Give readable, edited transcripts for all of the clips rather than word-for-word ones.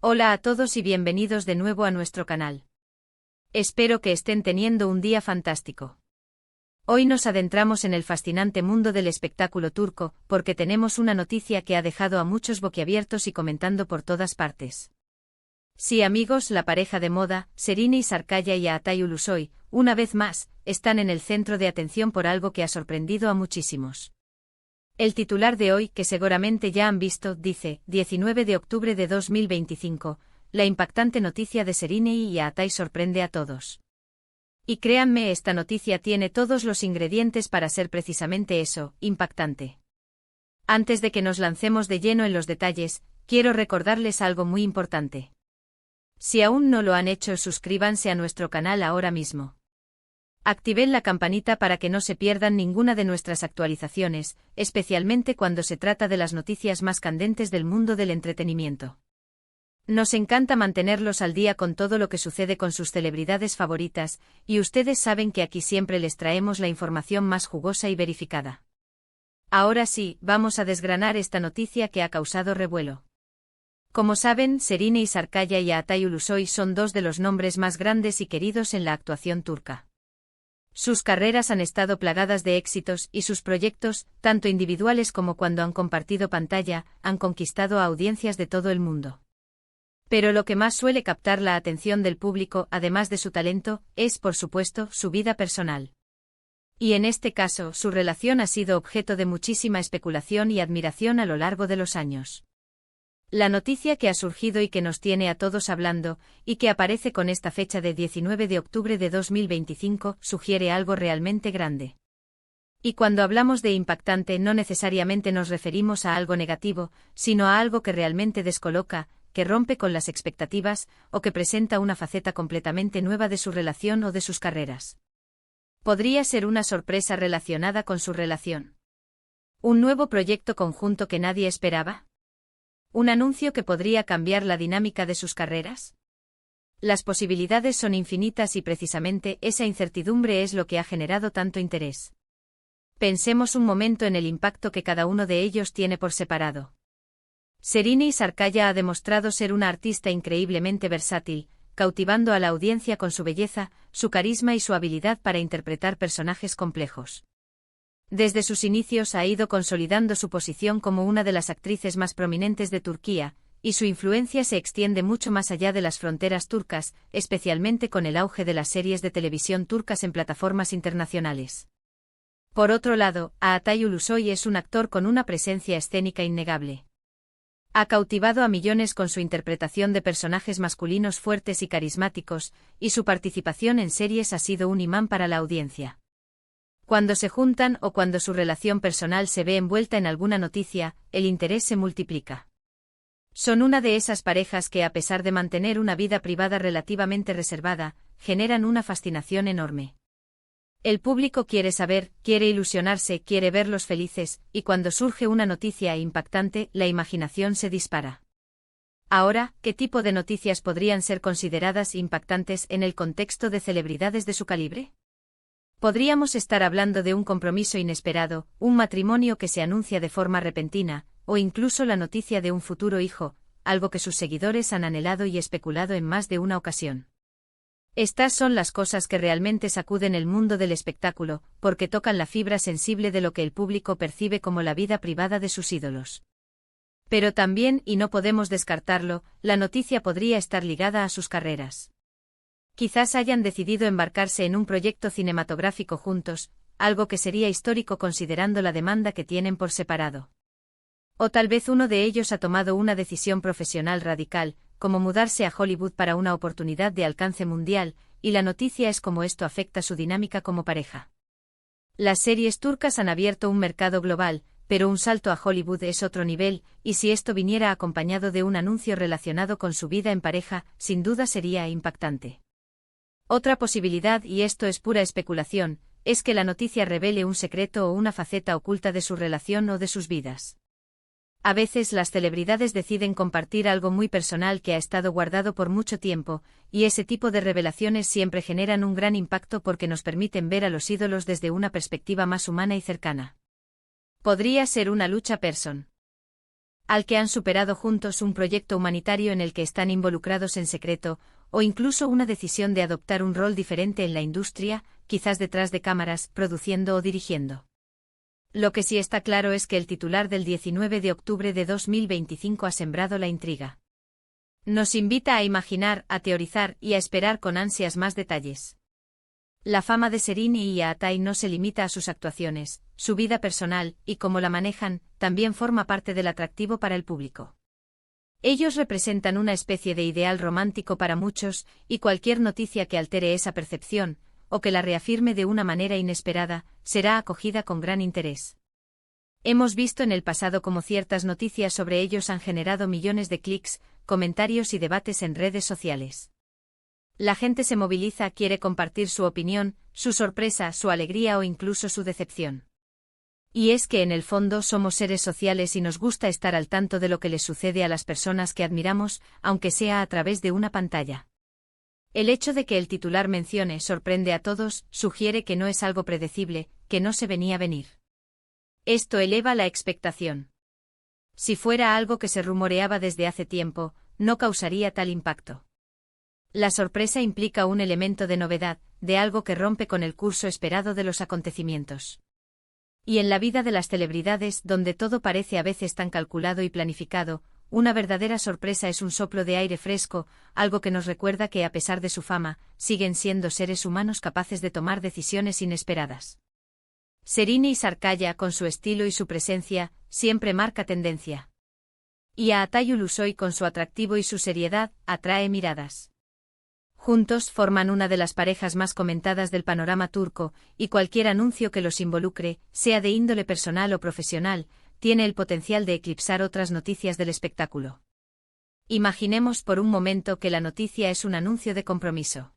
Hola a todos y bienvenidos de nuevo a nuestro canal. Espero que estén teniendo un día fantástico. Hoy nos adentramos en el fascinante mundo del espectáculo turco, porque tenemos una noticia que ha dejado a muchos boquiabiertos y comentando por todas partes. Sí, amigos, la pareja de moda, Serine Sarıkaya y Altay Ulusoy, una vez más, están en el centro de atención por algo que ha sorprendido a muchísimos. El titular de hoy, que seguramente ya han visto, dice, 19 de octubre de 2025, la impactante noticia de Serine y Altay sorprende a todos. Y créanme, esta noticia tiene todos los ingredientes para ser precisamente eso, impactante. Antes de que nos lancemos de lleno en los detalles, quiero recordarles algo muy importante. Si aún no lo han hecho, suscríbanse a nuestro canal ahora mismo. Activen la campanita para que no se pierdan ninguna de nuestras actualizaciones, especialmente cuando se trata de las noticias más candentes del mundo del entretenimiento. Nos encanta mantenerlos al día con todo lo que sucede con sus celebridades favoritas, y ustedes saben que aquí siempre les traemos la información más jugosa y verificada. Ahora sí, vamos a desgranar esta noticia que ha causado revuelo. Como saben, Serine Sarıkaya y Altay Ulusoy son dos de los nombres más grandes y queridos en la actuación turca. Sus carreras han estado plagadas de éxitos y sus proyectos, tanto individuales como cuando han compartido pantalla, han conquistado a audiencias de todo el mundo. Pero lo que más suele captar la atención del público, además de su talento, es, por supuesto, su vida personal. Y en este caso, su relación ha sido objeto de muchísima especulación y admiración a lo largo de los años. La noticia que ha surgido y que nos tiene a todos hablando, y que aparece con esta fecha de 19 de octubre de 2025, sugiere algo realmente grande. Y cuando hablamos de impactante no necesariamente nos referimos a algo negativo, sino a algo que realmente descoloca, que rompe con las expectativas, o que presenta una faceta completamente nueva de su relación o de sus carreras. Podría ser una sorpresa relacionada con su relación. ¿Un nuevo proyecto conjunto que nadie esperaba? ¿Un anuncio que podría cambiar la dinámica de sus carreras? Las posibilidades son infinitas y precisamente esa incertidumbre es lo que ha generado tanto interés. Pensemos un momento en el impacto que cada uno de ellos tiene por separado. Serine Sarıkaya ha demostrado ser una artista increíblemente versátil, cautivando a la audiencia con su belleza, su carisma y su habilidad para interpretar personajes complejos. Desde sus inicios ha ido consolidando su posición como una de las actrices más prominentes de Turquía, y su influencia se extiende mucho más allá de las fronteras turcas, especialmente con el auge de las series de televisión turcas en plataformas internacionales. Por otro lado, Altay Ulusoy es un actor con una presencia escénica innegable. Ha cautivado a millones con su interpretación de personajes masculinos fuertes y carismáticos, y su participación en series ha sido un imán para la audiencia. Cuando se juntan o cuando su relación personal se ve envuelta en alguna noticia, el interés se multiplica. Son una de esas parejas que, a pesar de mantener una vida privada relativamente reservada, generan una fascinación enorme. El público quiere saber, quiere ilusionarse, quiere verlos felices, y cuando surge una noticia impactante, la imaginación se dispara. Ahora, ¿qué tipo de noticias podrían ser consideradas impactantes en el contexto de celebridades de su calibre? Podríamos estar hablando de un compromiso inesperado, un matrimonio que se anuncia de forma repentina, o incluso la noticia de un futuro hijo, algo que sus seguidores han anhelado y especulado en más de una ocasión. Estas son las cosas que realmente sacuden el mundo del espectáculo, porque tocan la fibra sensible de lo que el público percibe como la vida privada de sus ídolos. Pero también, y no podemos descartarlo, la noticia podría estar ligada a sus carreras. Quizás hayan decidido embarcarse en un proyecto cinematográfico juntos, algo que sería histórico considerando la demanda que tienen por separado. O tal vez uno de ellos ha tomado una decisión profesional radical, como mudarse a Hollywood para una oportunidad de alcance mundial, y la noticia es cómo esto afecta su dinámica como pareja. Las series turcas han abierto un mercado global, pero un salto a Hollywood es otro nivel, y si esto viniera acompañado de un anuncio relacionado con su vida en pareja, sin duda sería impactante. Otra posibilidad, y esto es pura especulación, es que la noticia revele un secreto o una faceta oculta de su relación o de sus vidas. A veces las celebridades deciden compartir algo muy personal que ha estado guardado por mucho tiempo, y ese tipo de revelaciones siempre generan un gran impacto porque nos permiten ver a los ídolos desde una perspectiva más humana y cercana. Podría ser una lucha person. al que han superado juntos un proyecto humanitario en el que están involucrados en secreto, o incluso una decisión de adoptar un rol diferente en la industria, quizás detrás de cámaras, produciendo o dirigiendo. Lo que sí está claro es que el titular del 19 de octubre de 2025 ha sembrado la intriga. Nos invita a imaginar, a teorizar y a esperar con ansias más detalles. La fama de Serrini y Yaatai no se limita a sus actuaciones, su vida personal, y cómo la manejan, también forma parte del atractivo para el público. Ellos representan una especie de ideal romántico para muchos, y cualquier noticia que altere esa percepción, o que la reafirme de una manera inesperada, será acogida con gran interés. Hemos visto en el pasado cómo ciertas noticias sobre ellos han generado millones de clics, comentarios y debates en redes sociales. La gente se moviliza, quiere compartir su opinión, su sorpresa, su alegría o incluso su decepción. Y es que en el fondo somos seres sociales y nos gusta estar al tanto de lo que les sucede a las personas que admiramos, aunque sea a través de una pantalla. El hecho de que el titular mencione sorprende a todos, sugiere que no es algo predecible, que no se venía venir. Esto eleva la expectación. Si fuera algo que se rumoreaba desde hace tiempo, no causaría tal impacto. La sorpresa implica un elemento de novedad, de algo que rompe con el curso esperado de los acontecimientos. Y en la vida de las celebridades, donde todo parece a veces tan calculado y planificado, una verdadera sorpresa es un soplo de aire fresco, algo que nos recuerda que a pesar de su fama, siguen siendo seres humanos capaces de tomar decisiones inesperadas. Serrini Sarkaya, con su estilo y su presencia, siempre marca tendencia. Y Yaatai Ulusoy, con su atractivo y su seriedad, atrae miradas. Juntos forman una de las parejas más comentadas del panorama turco, y cualquier anuncio que los involucre, sea de índole personal o profesional, tiene el potencial de eclipsar otras noticias del espectáculo. Imaginemos por un momento que la noticia es un anuncio de compromiso.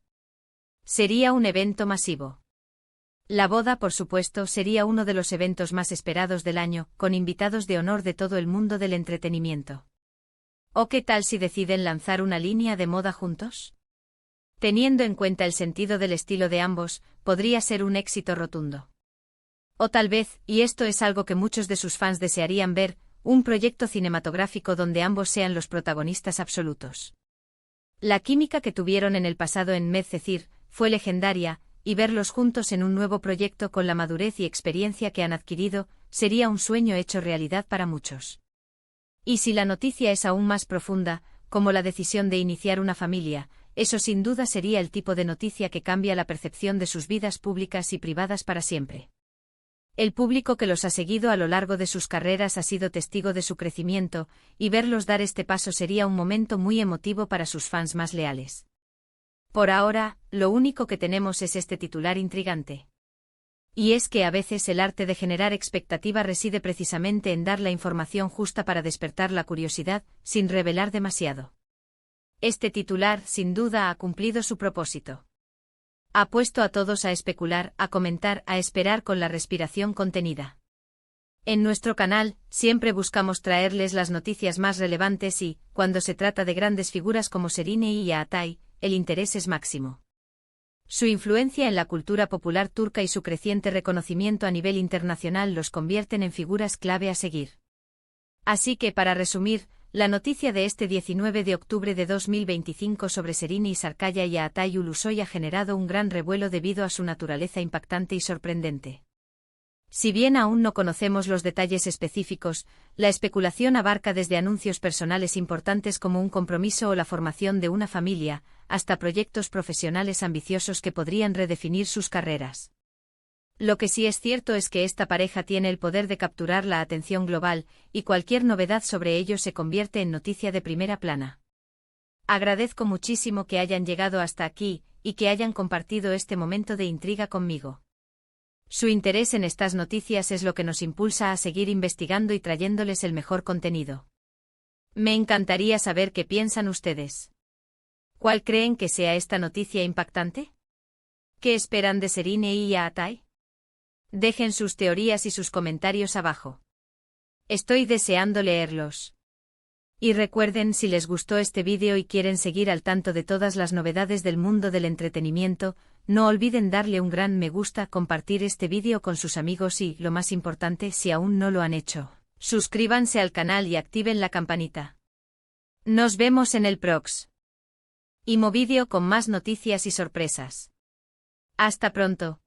Sería un evento masivo. La boda, por supuesto, sería uno de los eventos más esperados del año, con invitados de honor de todo el mundo del entretenimiento. ¿O qué tal si deciden lanzar una línea de moda juntos? Teniendo en cuenta el sentido del estilo de ambos, podría ser un éxito rotundo. O tal vez, y esto es algo que muchos de sus fans desearían ver, un proyecto cinematográfico donde ambos sean los protagonistas absolutos. La química que tuvieron en el pasado en Medcezir fue legendaria, y verlos juntos en un nuevo proyecto con la madurez y experiencia que han adquirido, sería un sueño hecho realidad para muchos. Y si la noticia es aún más profunda, como la decisión de iniciar una familia, eso sin duda sería el tipo de noticia que cambia la percepción de sus vidas públicas y privadas para siempre. El público que los ha seguido a lo largo de sus carreras ha sido testigo de su crecimiento, y verlos dar este paso sería un momento muy emotivo para sus fans más leales. Por ahora, lo único que tenemos es este titular intrigante. Y es que a veces el arte de generar expectativa reside precisamente en dar la información justa para despertar la curiosidad, sin revelar demasiado. Este titular, sin duda, ha cumplido su propósito. Ha puesto a todos a especular, a comentar, a esperar con la respiración contenida. En nuestro canal, siempre buscamos traerles las noticias más relevantes y, cuando se trata de grandes figuras como Serrini y Yaatai, el interés es máximo. Su influencia en la cultura popular turca y su creciente reconocimiento a nivel internacional los convierten en figuras clave a seguir. Así que, para resumir, la noticia de este 19 de octubre de 2025 sobre Serrini Sarkaya y Yaatai Ulusoy ha generado un gran revuelo debido a su naturaleza impactante y sorprendente. Si bien aún no conocemos los detalles específicos, la especulación abarca desde anuncios personales importantes como un compromiso o la formación de una familia, hasta proyectos profesionales ambiciosos que podrían redefinir sus carreras. Lo que sí es cierto es que esta pareja tiene el poder de capturar la atención global, y cualquier novedad sobre ellos se convierte en noticia de primera plana. Agradezco muchísimo que hayan llegado hasta aquí, y que hayan compartido este momento de intriga conmigo. Su interés en estas noticias es lo que nos impulsa a seguir investigando y trayéndoles el mejor contenido. Me encantaría saber qué piensan ustedes. ¿Cuál creen que sea esta noticia impactante? ¿Qué esperan de Serrini y Yaatai? Dejen sus teorías y sus comentarios abajo. Estoy deseando leerlos. Y recuerden, si les gustó este vídeo y quieren seguir al tanto de todas las novedades del mundo del entretenimiento, no olviden darle un gran me gusta, compartir este vídeo con sus amigos y, lo más importante, si aún no lo han hecho, Suscríbanse al canal y activen la campanita. Nos vemos en el próximo vídeo con más noticias y sorpresas. Hasta pronto.